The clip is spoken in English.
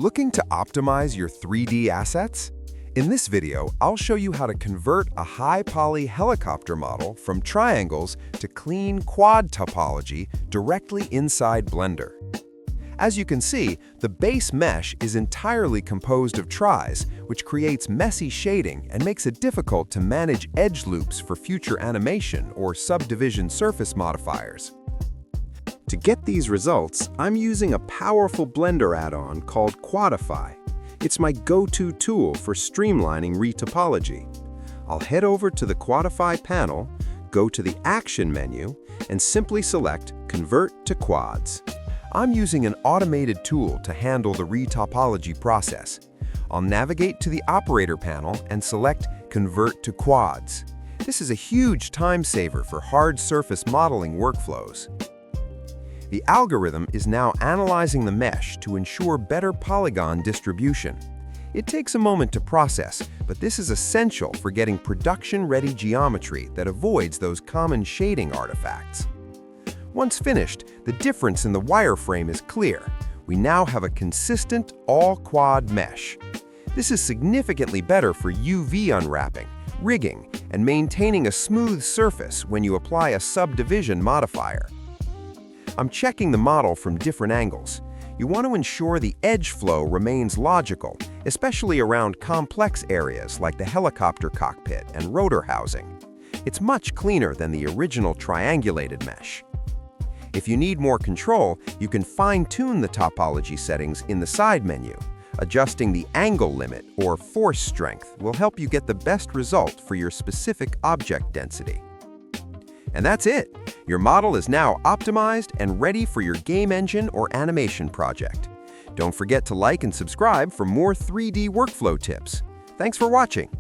Looking to optimize your 3D assets? In this video, I'll show you how to convert a high-poly helicopter model from triangles to clean quad topology directly inside Blender. As you can see, the base mesh is entirely composed of tris, which creates messy shading and makes it difficult to manage edge loops for future animation or subdivision surface modifiers. To get these results, I'm using a powerful Blender add-on called Quadify. It's my go-to tool for streamlining retopology. I'll head over to the Quadify panel, go to the Action menu, and simply select Convert to Quads. I'm using an automated tool to handle the retopology process. I'll navigate to the Operator panel and select Convert to Quads. This is a huge time saver for hard surface modeling workflows. The algorithm is now analyzing the mesh to ensure better polygon distribution. It takes a moment to process, but this is essential for getting production-ready geometry that avoids those common shading artifacts. Once finished, the difference in the wireframe is clear. We now have a consistent all-quad mesh. This is significantly better for UV unwrapping, rigging, and maintaining a smooth surface when you apply a subdivision modifier. I'm checking the model from different angles. You want to ensure the edge flow remains logical, especially around complex areas like the helicopter cockpit and rotor housing. It's much cleaner than the original triangulated mesh. If you need more control, you can fine-tune the topology settings in the side menu. Adjusting the angle limit or force strength will help you get the best result for your specific object density. And that's it! Your model is now optimized and ready for your game engine or animation project. Don't forget to like and subscribe for more 3D workflow tips. Thanks for watching!